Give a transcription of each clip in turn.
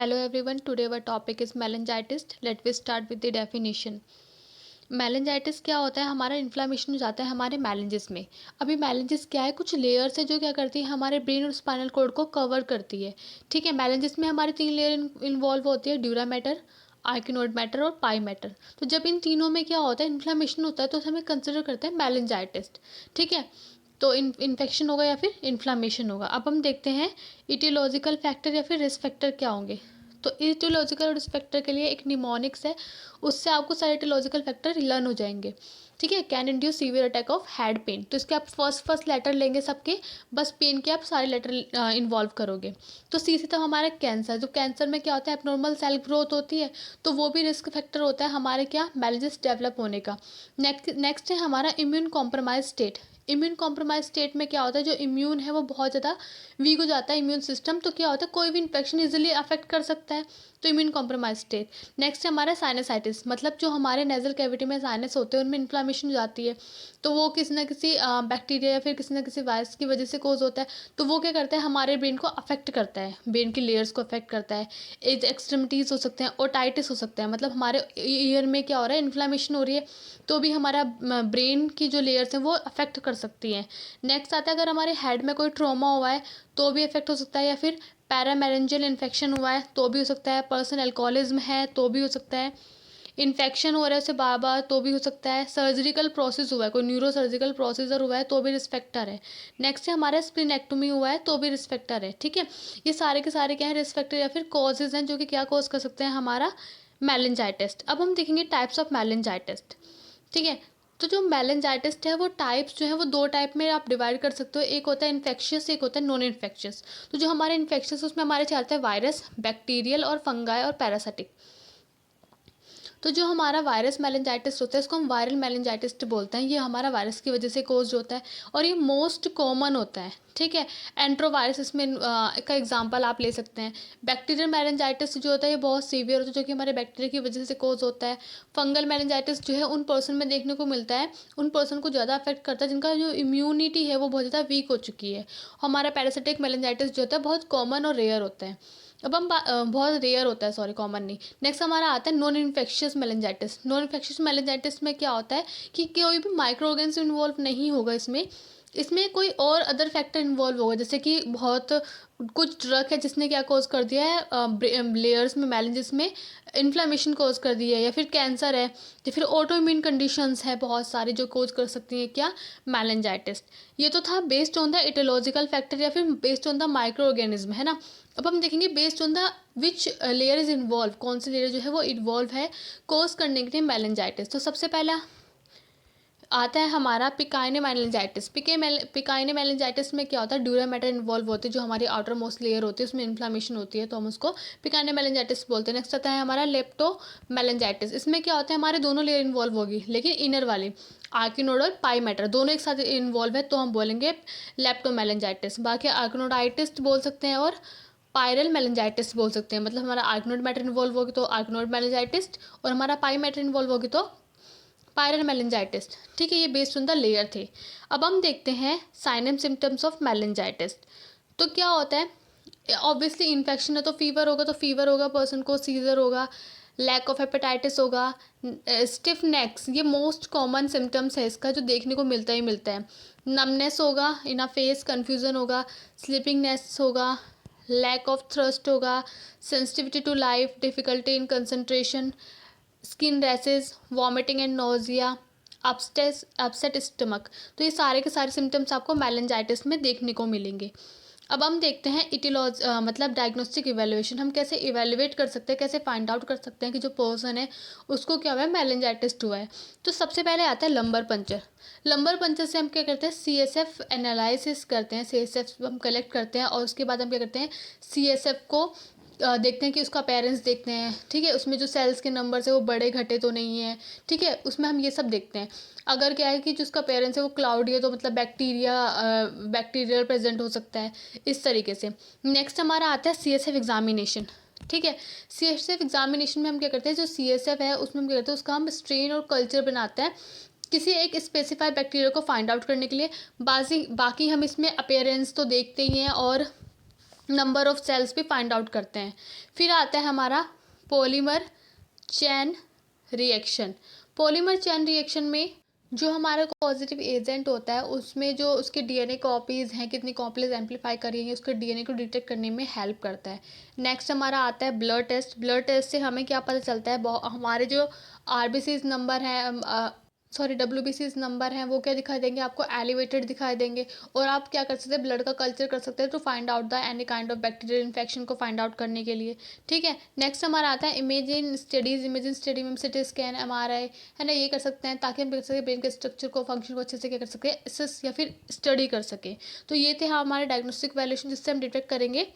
Hello everyone, today our topic is meningitis. Let me start with the definition. मेलेंजाइटिस क्या होता है? हमारा inflammation हो जाता है हमारे मेलेंजेस में। अभी मेलेंजेस क्या है? कुछ लेयर्स है जो क्या करती है, हमारे ब्रेन और स्पाइनल कॉर्ड को कवर करती है। ठीक है, मेलेंजेस में हमारे 3 लेयर इन्वॉल्व होती है, ड्यूरा मैटर, आर्किनोइड मैटर और पाई मैटर। तो जब इन तीनों में क्या होता है, इन्फ्लामेशन होता है, तो हमें कंसिडर करते हैं मेलेंजाइटिस। ठीक है, तो इन्फेक्शन होगा या फिर इन्फ्लामेशन होगा। अब हम देखते हैं इटियोलॉजिकल फैक्टर या फिर रिस्क फैक्टर क्या होंगे। तो इटियोलॉजिकल और रिस्क फैक्टर के लिए एक निमोनिक्स है, उससे आपको सारे इटियोलॉजिकल फैक्टर लर्न हो जाएंगे। ठीक है, can induce severe attack of head pen. तो इसके आप फर्स्ट लेटर लेंगे सबके, बस पेन के आप सारे लेटर इन्वॉल्व करोगे। तो सी से तो हमारा कैंसर, जो कैंसर में क्या होता है, एबनॉर्मल सेल ग्रोथ होती है, तो वो भी रिस्क फैक्टर होता है हमारे क्या, मेलिंजेस डेवलप होने का। नेक्स्ट है हमारा immune compromise state. Immune compromise state में क्या होता है, जो इम्यून है वो बहुत ज़्यादा वीक हो जाता है इम्यून सिस्टम, तो क्या होता है, कोई भी इन्फेक्शन इजीली अफेक्ट कर सकता है। तो इम्यून कॉम्प्रोमाइज स्टेट। नेक्स्ट है हमारा साइनसाइटिस, मतलब जो हमारे नेजल कैविटी में साइनस होते हैं उनमें इन्फ्लामेशन हो जाती है, तो वो किसी ना किसी बैक्टीरिया या फिर किसी ना किसी वायरस की वजह से कोज होता है। तो वो क्या करता है, हमारे ब्रेन को अफेक्ट करता है, ब्रेन की लेयर्स को अफेक्ट करता है। एज एक्सट्रीमिटीज़ हो सकते हैं, ओटाइटिस हो सकता है, मतलब हमारे ईयर में क्या हो रहा है, इन्फ्लामेशन हो रही है, तो भी हमारा ब्रेन की जो लेयर्स हैं वो अफेक्ट कर सकती हैं। नेक्स्ट आता है, अगर हमारे हेड में कोई ट्रॉमा हुआ है तो भी इफेक्ट हो सकता है, या फिर पैरामेरेंजियल इन्फेक्शन हुआ है तो भी हो सकता है, पर्सन अल्कोहलिज्म है तो भी हो सकता है, इन्फेक्शन हो रहा है उसे बार बार तो भी हो सकता है, सर्जिकल प्रोसेस हुआ है, कोई न्यूरो सर्जिकल प्रोसीजर हुआ है तो भी रिस्क फैक्टर है। नेक्स्ट है हमारा स्प्लीनेक्टोमी हुआ है तो भी रिस्क फैक्टर है। ठीक है, ये सारे के सारे क्या है, रिस्क फैक्टर या फिर कॉजेज हैं जो कि क्या कॉज कर सकते हैं हमारा मेलिंजाइटिस। अब हम देखेंगे टाइप्स ऑफ मेलिंजाइटिस। ठीक है, तो जो मेलेंजाइटिस है वो टाइप्स जो है वो 2 टाइप में आप डिवाइड कर सकते हो, एक होता है इन्फेक्शियस, एक होता है नॉन इन्फेक्शियस। तो जो हमारे इन्फेक्शियस उसमें हमारे चलते हैं वायरस, बैक्टीरियल और फंगाई और पैरासिटिक। तो जो हमारा वायरस मेलेंजाइटिस होता है इसको हम वायरल मेलेंजाइटिस बोलते हैं, ये हमारा वायरस की वजह से कोज होता है और ये मोस्ट कॉमन होता है। ठीक है, एंट्रोवायरस इसमें का एग्जांपल आप ले सकते हैं। बैक्टीरियल मेलेंजाइटिस जो होता है ये बहुत सीवियर होता है, जो कि हमारे बैक्टीरिया की वजह से कोज होता है। फंगल मेलेंजाइटिस जो है उन पर्सन में देखने को मिलता है, उन पर्सन को ज़्यादा अफेक्ट करता है जिनका जो इम्यूनिटी है वो बहुत ज़्यादा वीक हो चुकी है। हमारा पैरासिटिक मेलेंजाइटिस जो होता है बहुत कॉमन और रेयर होता है। अब हम बहुत रेयर होता है, सॉरी कॉमन नहीं। नेक्स्ट हमारा आता है नॉन इन्फेक्शियस मेलेंजाइटिस। नॉन इन्फेक्शियस मेलेंजाइटिस में क्या होता है कि कोई भी माइक्रो ऑर्गेन्स इन्वॉल्व नहीं होगा इसमें, इसमें कोई और अदर फैक्टर इन्वॉल्व होगा, जैसे कि बहुत कुछ ड्रग है जिसने क्या कॉज कर दिया है लेयर्स में, मेलेंजेस में इन्फ्लामेशन कॉज कर दिया है, या फिर कैंसर है, या फिर ऑटो इम्यून कंडीशंस है बहुत सारी जो कॉज कर सकती हैं क्या, मेलेंजाइटिस। ये तो था based on the aetiological factor या फिर based on the micro organism, है ना। अब हम देखेंगे based on the which layer is involve, कौन सी लेयर जो है वो इन्वॉल्व है कॉज करने के लिए मेलेंजाइटिस। तो सबसे पहला आता है हमारा पिकाइने मेनिंजाइटिस। पिकाइने मेनिंजाइटिस में क्या होता है, ड्यूरा मैटर इन्वॉल्व होती है, जो हमारी आउटर मोस्ट लेयर होती है उसमें इन्फ्लामेशन होती है, तो हम उसको पिकाइने मेनिंजाइटिस बोलते हैं। नेक्स्ट आता है हमारा लेप्टो मेनिंजाइटिस। इसमें क्या होता है, हमारे दोनों लेयर इन्वॉल्व होगी, लेकिन इनर वाली आर्किनोड और पाई मैटर दोनों एक साथ इन्वॉल्व है, तो हम बोलेंगे लेप्टो मेनिंजाइटिस। बाकी आर्किनोडाइटिस बोल सकते हैं और पायरल मेनिंजाइटिस बोल सकते हैं, मतलब हमारा आर्किनोड मैटर इन्वॉल्व होगी तो आर्किनोड मेनिंजाइटिस, और हमारा पाई मैटर इन्वॉल्व होगी तो पायरल मेनिंजाइटिस। ठीक है, ये बेस्ड ऑन द लेयर थे। अब हम देखते हैं sign and symptoms of meningitis. तो क्या होता है, ऑब्वियसली इन्फेक्शन है तो फीवर होगा, तो फीवर होगा पर्सन को, सीजर होगा, लैक ऑफ हेपेटाइटिस होगा, स्टिफ नेक्स, ये मोस्ट कॉमन सिम्टम्स है इसका जो देखने को मिलता ही मिलता है। नमनेस होगा इन अ फेस, कन्फ्यूज़न होगा, स्लीपिंगनेस होगा, लैक ऑफ थ्रस्ट होगा, sensitivity to life, difficulty in concentration, skin rashes, vomiting and nausea, upset stomach. तो ये सारे के सारे सिम्टम्स आपको मेलेंजाइटिस में देखने को मिलेंगे। अब हम देखते हैं मतलब डायग्नोस्टिक इवेल्युएशन, हम कैसे इवेल्युएट कर सकते हैं, कैसे फाइंड आउट कर सकते हैं कि जो पर्सन है उसको क्या हुआ है, मेलेंजाइटिस हुआ है। तो सबसे पहले आता है लंबर पंचर। लंबर पंचर से हम क्या करते हैं, CSF एनालिसिस करते हैं, CSF हम कलेक्ट करते हैं और उसके बाद हम क्या करते हैं, CSF को देखते हैं कि उसका पेरेंट्स देखते हैं। ठीक है, उसमें जो सेल्स के नंबर्स है वो बड़े घटे तो नहीं है। ठीक है, उसमें हम ये सब देखते हैं। अगर क्या है कि जो उसका पेरेंट्स है वो क्लाउडी है तो मतलब बैक्टीरियल प्रेजेंट हो सकता है, इस तरीके से। नेक्स्ट हमारा आता है CSF एग्जामिनेशन। ठीक है, CSF एग्जामिनेशन में हम क्या करते हैं, जो CSF है उसमें हम क्या करते हैं, उसका हम स्ट्रेन और कल्चर बनाते हैं किसी एक स्पेसिफाइड बैक्टीरिया को फाइंड आउट करने के लिए। बाकी हम इसमें अपेयरेंस तो देखते ही हैं और नंबर ऑफ सेल्स भी फाइंड आउट करते हैं। फिर आता है हमारा polymer chain reaction. Polymer chain reaction में जो हमारा पॉजिटिव एजेंट होता है उसमें जो उसके डीएनए कॉपीज़ हैं, कितनी कॉपीज एम्पलीफाई करेंगे, उसके डीएनए को डिटेक्ट करने में हेल्प करता है। नेक्स्ट हमारा आता है ब्लड टेस्ट। ब्लड टेस्ट से हमें क्या पता चलता है, हमारे जो आरबीसीज नंबर हैं, सॉरी डब्ल्यूबीसीज नंबर हैं, वो क्या दिखाई देंगे आपको, एलिवेटेड दिखाई देंगे। और आप क्या कर सकते हैं, ब्लड का कल्चर कर सकते हैं to find out the any kind of bacterial infection को फाइंड आउट करने के लिए। ठीक है। नेक्स्ट हमारा आता है इमेजिन स्टडीज। इमेजिन स्टडी में सिटी स्कैन, एमआरआई है ना, ये कर सकते हैं ताकि हम देख सकें ब्रेन के स्ट्रक्चर को, फंक्शन को अच्छे से क्या कर सके, एसेस या फिर स्टडी कर सके। तो ये थे हमारे डायग्नोस्टिक वैल्यूएशन जिससे हम डिटेक्ट करेंगे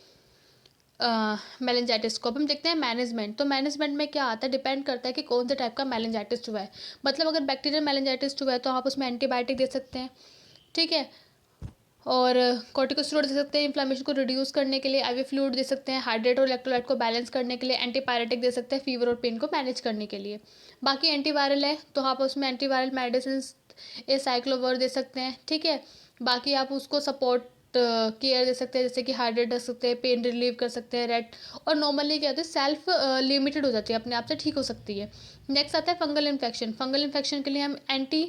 मेलेंजाइटिस को। अब हम देखते हैं मैनेजमेंट। तो मैनेजमेंट में क्या आता है, डिपेंड करता है कि कौन से टाइप का मेलेंजाइटिस हुआ है। मतलब अगर बैक्टीरियल मेलेंजाइटिस हुआ है तो आप उसमें एंटीबायोटिक दे सकते हैं। ठीक है। और कॉर्टिकोस्टेरॉइड दे सकते हैं इन्फ्लेमेशन को रिड्यूस करने के लिए। आईवी फ्लूइड दे सकते हैं हाइड्रेट और इलेक्ट्रोलाइट को बैलेंस करने के लिए। एंटीपायरेटिक दे सकते हैं फीवर और पेन को मैनेज करने के लिए। बाकी एंटीवायरल है तो आप उसमें एंटीवायरल मेडिसिन एसाइक्लोवर दे सकते हैं। ठीक है। बाकी आप उसको सपोर्ट केयर दे सकते हैं, जैसे कि हाइड्रेट दे सकते हैं, पेन रिलीव कर सकते हैं, रेट। और नॉर्मली क्या होता है, सेल्फ लिमिटेड हो जाती है, अपने आप से ठीक हो सकती है। नेक्स्ट आता है फंगल इन्फेक्शन। फंगल इन्फेक्शन के लिए हम एंटी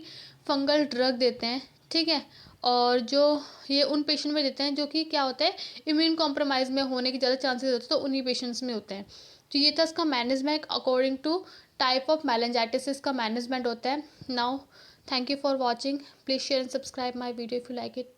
फंगल ड्रग देते हैं। ठीक है। और जो ये उन पेशेंट में देते हैं जो कि क्या होता है, इम्यून कॉम्प्रोमाइज़ में होने के ज़्यादा चांसेस होते हैं, तो उन्हीं पेशेंट्स में होते हैं। तो ये था इसका management according to type of meningitis, इसका मैनेजमेंट होता है। Now thank you for watching. Please share and subscribe my video if you like it.